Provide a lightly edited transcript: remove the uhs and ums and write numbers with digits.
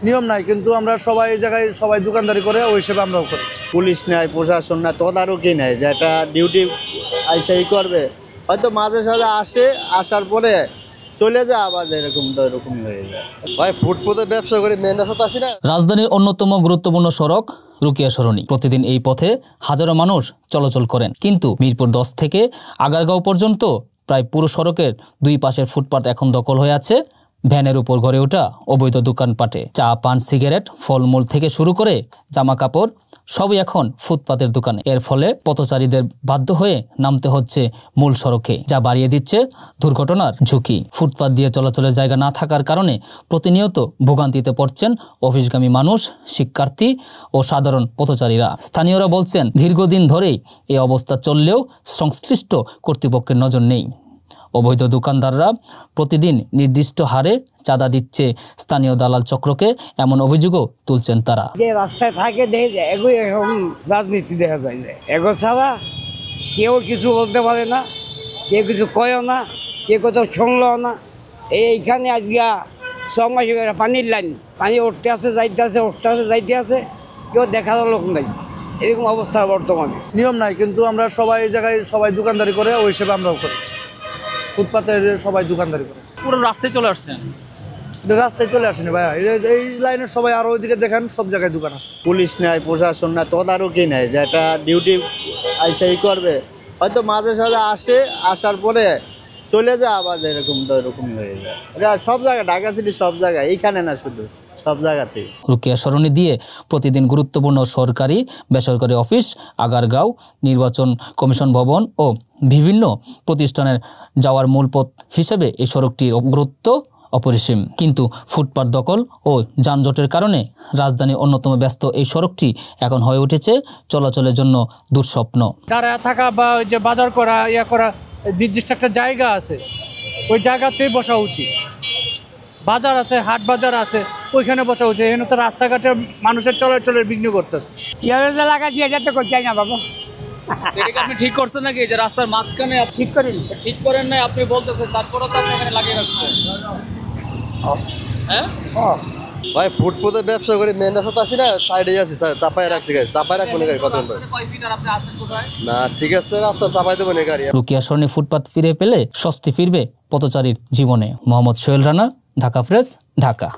নিয়ম নাই, কিন্তু আমরা সবাই এই জায়গায় সবাই দোকানদারি করে ওই হিসেবে আমরাও করি। পুলিশ নাই, প্রশাসন না, তদারকি নাই, যে একটা ডিউটি আইসাই করবে, হয়তো মাঝে সাঝে আসে, আসার পরে চলে যায়, আবার এরকমই হয়ে যায়। ভাই ফুটপাতে ব্যবসা করে মেন রাস্তা আসি না। রাজধানীর অন্যতম গুরুত্বপূর্ণ সড়ক রুকিয়া সরণি। প্রতিদিন এই পথে হাজারো মানুষ চলাচল করেন, কিন্তু মিরপুর 10 থেকে আগারগাঁও পর্যন্ত প্রায় পুরো সড়কের দুই পাশের ফুটপাত এখন দখল হয়ে আছে ভ্যানের উপর গড়ে ওঠা অবৈধ দোকানপাটে। চা, পান, সিগারেট, ফলমূল থেকে শুরু করে জামা কাপড় সবই এখন ফুটপাতের দোকানে। এর ফলে পথচারীদের বাধ্য হয়ে নামতে হচ্ছে মূল সড়কে, যা বাড়িয়ে দিচ্ছে দুর্ঘটনার ঝুঁকি। ফুটপাত দিয়ে চলাচলের জায়গা না থাকার কারণে প্রতিনিয়ত ভোগান্তিতে পড়ছেন অফিসগামী মানুষ, শিক্ষার্থী ও সাধারণ পথচারীরা। স্থানীয়রা বলছেন, দীর্ঘদিন ধরেই এই অবস্থা চললেও সংশ্লিষ্ট কর্তৃপক্ষের নজর নেই। অবৈধ দোকানদাররা প্রতিদিন নির্দিষ্ট হারে চাঁদা দিচ্ছে স্থানীয় দালাল চক্রকে, এমন অভিযোগও তুলছেন তারা। যে রাস্তায় থাকে দেখে যায়, এগুলো এখন রাজনীতি দেখা যায় যে এগো ছাড়া কেউ কিছু বলতে পারে না, কেউ কিছু কয়ও না, কেউ কোথাও শুনলও না। এইখানে আজকে 6 মাস পানির লাইন, পানি উঠতে আছে যাইতে আছে, উঠতে আছে যাইতে আছে, কেউ দেখার লোক নাই, এরকম অবস্থা বর্তমানে। নিয়ম নাই, কিন্তু আমরা সবাই এই জায়গায় সবাই দোকানদারি করে ওই হিসেবে আমরাও করি। ফুটপাতে সবাই দোকানদারি করে। পুরো রাস্তায় চলে আসছেন? রাস্তায় চলে আসেনি ভাইয়া, এই লাইনের সবাই, আর ওইদিকে দেখেন সব জায়গায় দোকান আছে। পুলিশ নাই, প্রশাসন না, তদারকি নাই, যে একটা ডিউটি আইসাই করবে, হয়তো মাঝে সাঝে আসে, আসার পরে চলে যায়, আবার এরকমই হয়ে যায়। এটা সব জায়গায়, ঢাকা সিটি সব জায়গায়, এইখানে না শুধু, সব জায়গাতেই। রুকিয়া সরণি দিয়ে প্রতিদিন গুরুত্বপূর্ণ সরকারি বেসরকারি অফিস, আগারগাঁও নির্বাচন কমিশন ভবন ও বিভিন্ন প্রতিষ্ঠানের যাওয়ার মূল পথ হিসেবে এই সড়কটির গুরুত্ব অপরিসীম। কিন্তু ফুটপাত দখল ও যানজটের কারণে রাজধানীর অন্যতম ব্যস্ত এই সড়কটি এখন হয়ে উঠেছে চলাচলের জন্য দুঃস্বপ্ন। দাঁড়ায় থাকা বা ওই যে বাজার করা, করা, নির্দিষ্ট একটা জায়গা আছে, ওই জায়গাতেই বসা উচিত। বাজার আছে, হাট বাজার আছে, ওইখানে বসা উচিত। এখানে তো রাস্তাঘাটে মানুষের চলাচলের বিঘ্ন করতেছে। লাগাচ্ছি, এটা তো করতে না বাবু। আপনি ঠিক করছেন নাকি যে রাস্তার মাঝখানে? ঠিক করেন, ঠিক করেন নাই আপনি বলতেছেন, তারপরে তো আপনি এখানে লাগিয়ে রাখছেন। হ্যাঁ ভাই ফুটপাতে ব্যবসা করে মেন রাস্তা আসি না, সাইডে আছি, চাপায় রাখছি গাড়ি, চাপায় রাখবো না গাড়ি কত না, ঠিক আছে রাস্তা চাপাই দেবো না গাড়ি। রুকিয়া সরণি ফুটপাত ফিরে পেলে স্বস্তি ফিরবে পথচারীর জীবনে। মোহাম্মদ সোহেল রানা, ঢাকা প্রেস, ঢাকা।